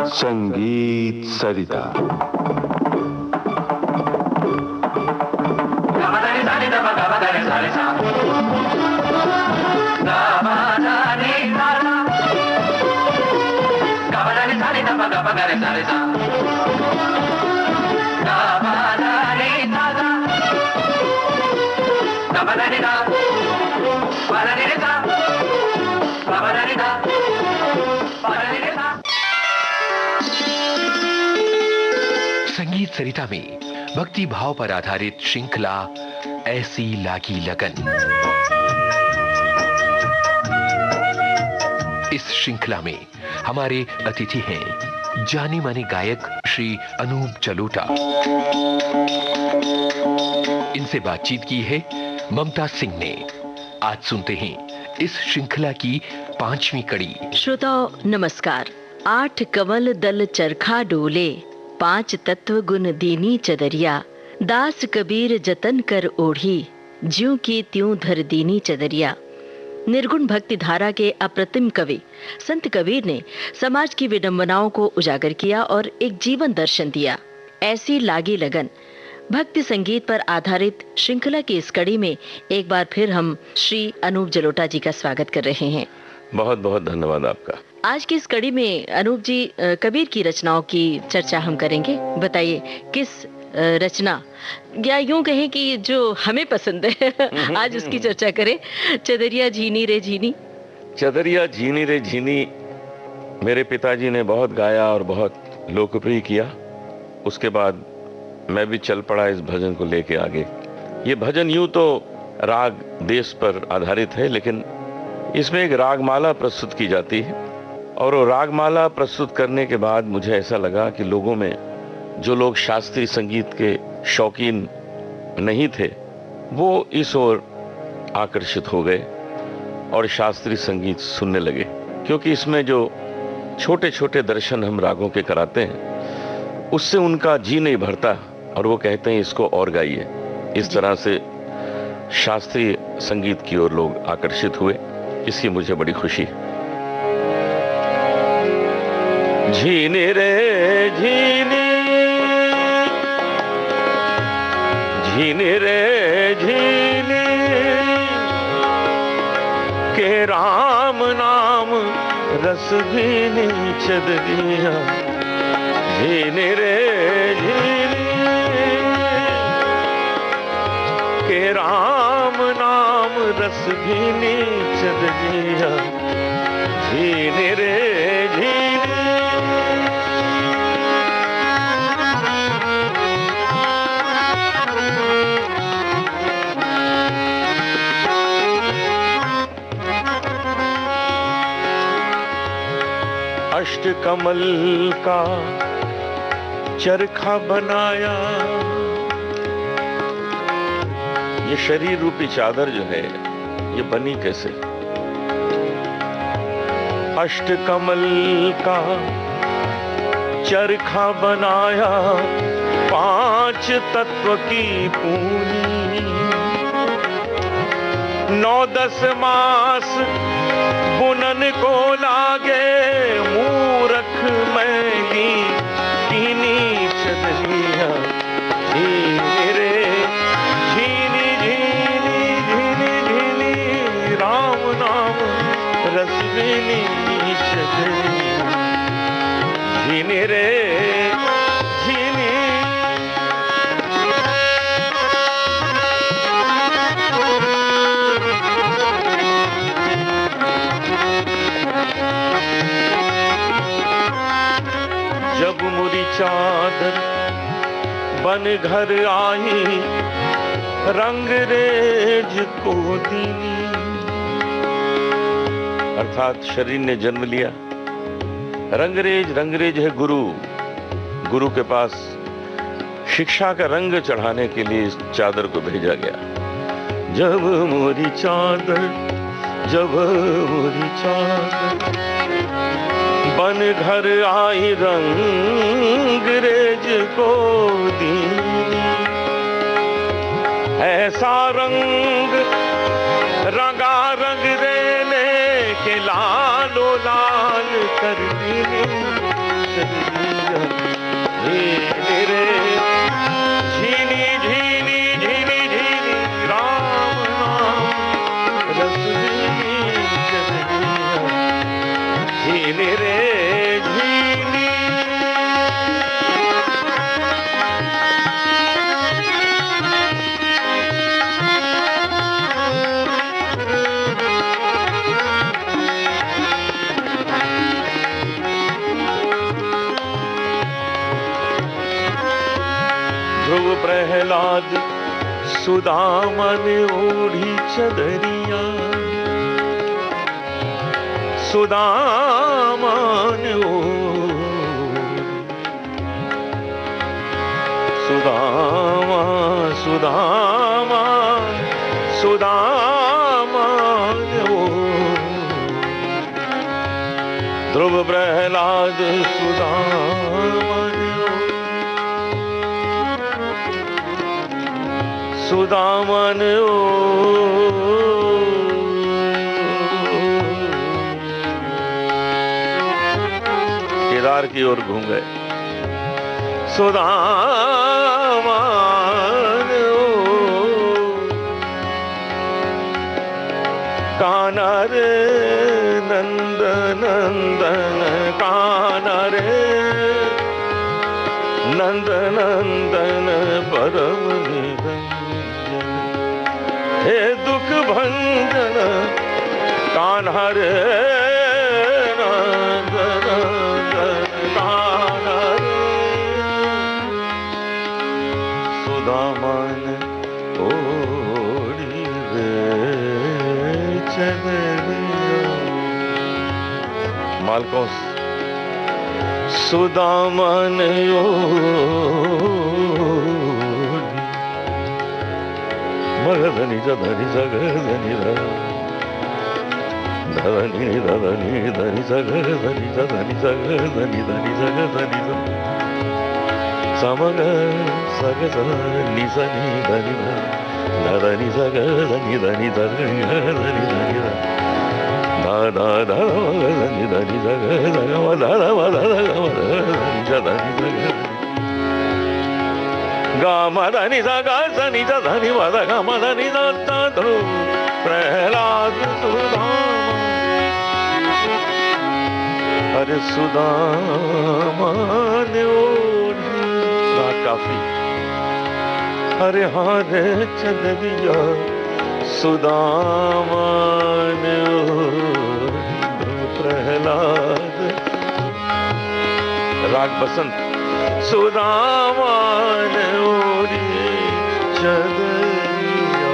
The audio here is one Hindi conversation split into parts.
संगीत सरिता। संगीत सरिता में भक्ति भाव पर आधारित श्रृंखला ऐसी लागी लगन। इस श्रृंखला में हमारे अतिथि हैं जाने माने गायक श्री अनूप जलोटा। इनसे बातचीत की है ममता सिंह ने। आज सुनते हैं इस श्रृंखला की 5वीं कड़ी। श्रोताओ नमस्कार। 8 कमल दल चरखा डोले, 5 तत्व गुण दीनी चदरिया, दास कबीर जतन कर ओढ़ी, ज्यों की त्यों धर दीनी चदरिया। निर्गुण भक्ति धारा के अप्रतिम कवि संत कबीर ने समाज की विडंबनाओं को उजागर किया और एक जीवन दर्शन दिया। ऐसी लागी लगन भक्ति संगीत पर आधारित श्रृंखला की इस कड़ी में एक बार फिर हम श्री अनूप जलोटा जी का स्वागत कर रहे हैं। बहुत बहुत धन्यवाद आपका। आज की इस कड़ी में अनूप जी कबीर की रचनाओं की चर्चा हम करेंगे। बताइए किस रचना या यूं कहें कि जो हमें पसंद है आज उसकी चर्चा करें। चदरिया झीनी रे झीनी। चदरिया झीनी रे झीनी मेरे पिताजी ने बहुत गाया और बहुत लोकप्रिय किया। उसके बाद मैं भी चल पड़ा इस भजन को लेके आगे। ये भजन यूं तो राग देश पर आधारित है, लेकिन इसमें एक रागमाला प्रस्तुत की जाती है और वो रागमाला प्रस्तुत करने के बाद मुझे ऐसा लगा कि लोगों में जो लोग शास्त्रीय संगीत के शौकीन नहीं थे वो इस ओर आकर्षित हो गए और शास्त्रीय संगीत सुनने लगे, क्योंकि इसमें जो छोटे छोटे दर्शन हम रागों के कराते हैं उससे उनका जी नहीं भरता और वो कहते हैं इसको और गाइए। इस तरह से शास्त्रीय संगीत की ओर लोग आकर्षित हुए, इसकी मुझे बड़ी खुशी है। झीनी रे झीनी, झीनी रे झीनी, के राम नाम रस भीनी चदरिया। झीनी रे झीनी, के राम नाम रस भीनी चदरिया। झीनी रे झीनी, अष्ट कमल का चरखा बनाया। ये शरीर रूपी चादर जो है ये बनी कैसे? अष्ट कमल का चरखा बनाया, 5 तत्व की पूनी, 9-10 मास बुनन को लागे, मूरख मैली कीनी चदरिया। झीनी रे झीनी झीनी झीनी झीनी, राम नाम रस भीनी चदरिया। झीनी रे झीनी, जब मुरी चादर बन घर आई, रंगरेज को दीनी। अर्थात शरीर ने जन्म लिया। रंगरेज, रंगरेज है गुरु। गुरु के पास शिक्षा का रंग चढ़ाने के लिए इस चादर को भेजा गया। जब मोरी चादर, जब मोरी चादर बन घर आई, रंगरेज को दीनी। ऐसा रंग रंगा रंग रेने के लालो लाल कर दीनी। चदरिया झीनी रे झीनी झीनी झीनी झीनी राम नाम रस झीनी चदरिया झीनी रे झीनी। ध्रुव प्रहलाद सुदामन ओढ़ी चदरिया सुदामन सुदामा सुदामा सुदामन ध्रुव प्रहलाद सुदामन सुदामन केदार की ओर घूम गए। सुदामन कान्हा रे नंद नंदन कान्हा रे नंद नंदन परम निरंजन हे दुख भंजन कान्हा रे नंद नंदन कान्हा रे सुदामन ओढ़ी रे चदरिया। मालकोस सुदामन मगधनि धनि सगधनि धनि धनि धनि सगधनि धनि सगधनि धनि सगधनि समग सग नि सनि धनि धनि सगधनि धनि धनि धनि धनि धा धा धा धनि धनि सगधनि धा धा धनि धनि गामधनि सगधनि धनि वद गामधनि दत्ता ध्रुव प्रहलाद सुदामा हरे सुदामन ओढ़ी काफी हरे हरे चदरिया सुदामन प्रहलाद राग बसंत सुदामन ओढ़ी चदरिया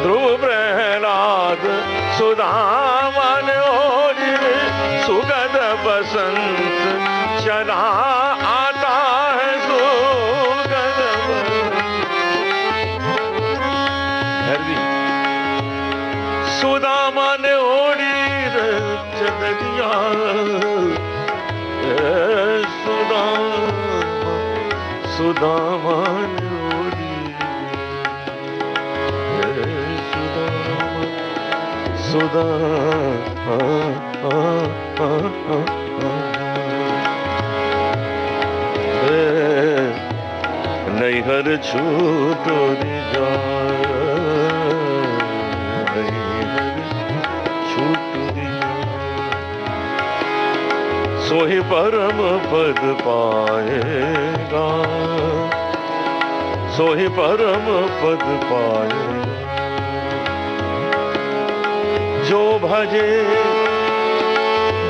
ध्रुव प्रहलाद सुदामन ओढ़ी सुगंध बसंत चला आता है सुगंध सुदामन ओढ़ी चदरिया सुदामन ओढ़ी सुदा नैहर छूट जा सोहि परम पद पाएगा सोहि परम पद पाएगा जो भजे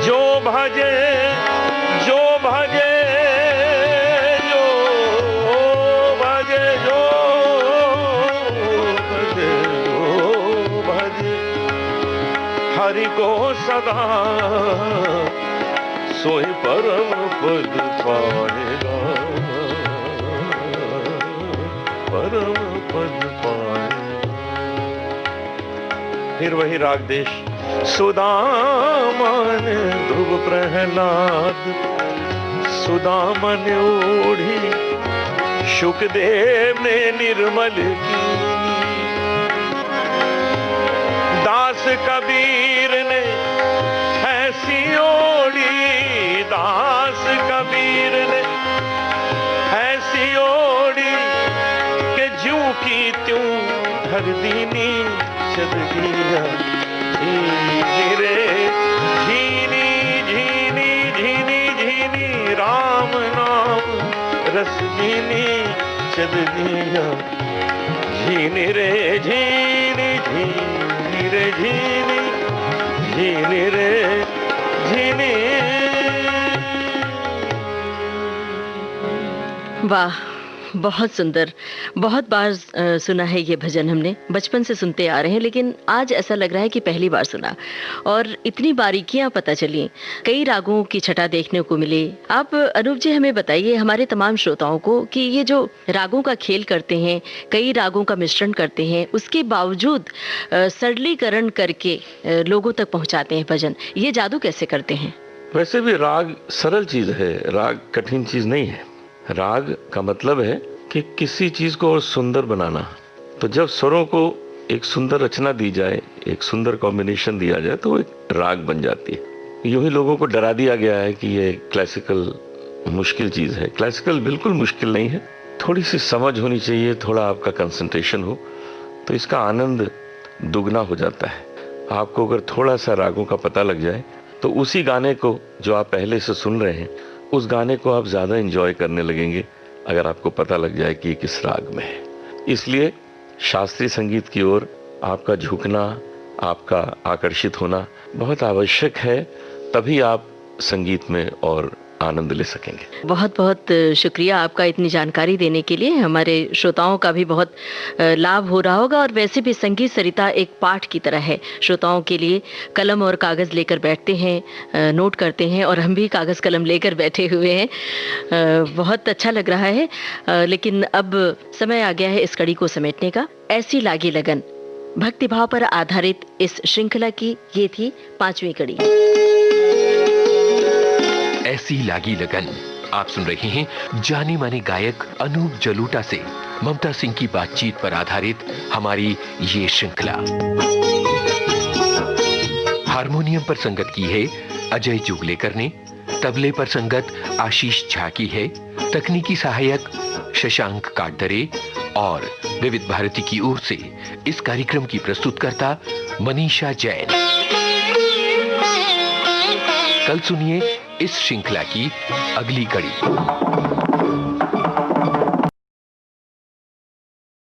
जो भजे जो भजे जो भजे जो भजे जो भजे हरि को सदा सोहि परम पद पाएगा परम पद पाएगा। फिर वही राग देश सुदामन ध्रुव प्रहलाद सुदामन ओढ़ी शुकदेव ने निर्मल की दास कबीर ने ऐसी दीनी चदरिया झीनी रे झीनी झीनी झीनी झीनी राम नाम रस दीनी चदरिया झीनी रे झीनी झीनी रे झीनी झीनी रे झीनी। वाह, बहुत सुंदर। बहुत बार सुना है ये भजन, हमने बचपन से सुनते आ रहे हैं, लेकिन आज ऐसा लग रहा है कि पहली बार सुना और इतनी बारीकियां पता चली, कई रागों की छटा देखने को मिली। आप अनूप जी हमें बताइए, हमारे तमाम श्रोताओं को, कि ये जो रागों का खेल करते हैं, कई रागों का मिश्रण करते हैं, उसके बावजूद सरलीकरण करके लोगों तक पहुँचाते हैं भजन, ये जादू कैसे करते हैं? वैसे भी राग सरल चीज है, राग कठिन चीज नहीं है। राग का मतलब है कि किसी चीज को और सुंदर बनाना। तो जब स्वरों को एक सुंदर रचना दी जाए, एक सुंदर कॉम्बिनेशन दिया जाए, तो एक राग बन जाती है। यूं ही लोगों को डरा दिया गया है कि ये क्लासिकल मुश्किल चीज है। क्लासिकल बिल्कुल मुश्किल नहीं है, थोड़ी सी समझ होनी चाहिए, थोड़ा आपका कंसंट्रेशन हो तो इसका आनंद दुगना हो जाता है। आपको अगर थोड़ा सा रागों का पता लग जाए तो उसी गाने को जो आप पहले से सुन रहे हैं, उस गाने को आप ज़्यादा एंजॉय करने लगेंगे अगर आपको पता लग जाए कि किस राग में है। इसलिए शास्त्रीय संगीत की ओर आपका झुकना, आपका आकर्षित होना बहुत आवश्यक है, तभी आप संगीत में और आनंद ले सकेंगे। बहुत बहुत शुक्रिया आपका इतनी जानकारी देने के लिए। हमारे श्रोताओं का भी बहुत लाभ हो रहा होगा, और वैसे भी संगीत सरिता एक पाठ की तरह है। श्रोताओं के लिए कलम और कागज़ लेकर बैठते हैं, नोट करते हैं, और हम भी कागज़ कलम लेकर बैठे हुए हैं। बहुत अच्छा लग रहा है, लेकिन अब समय आ गया है इस कड़ी को समेटने का। ऐसी लागी लगन, भक्तिभाव पर आधारित इस श्रृंखला की ये थी 5वीं कड़ी। ऐसी लागी लगन। आप सुन रहे हैं जाने माने गायक अनूप जलोटा से ममता सिंह की बातचीत पर आधारित हमारी ये श्रृंखला। हारमोनियम पर संगत की है अजय जुगलेकर ने, तबले पर संगत आशीष झा की है, तकनीकी सहायक शशांक काटदरे, और विविध भारती की ओर से इस कार्यक्रम की प्रस्तुतकर्ता मनीषा जैन। कल सुनिए इस श्रृंखला की अगली कड़ी।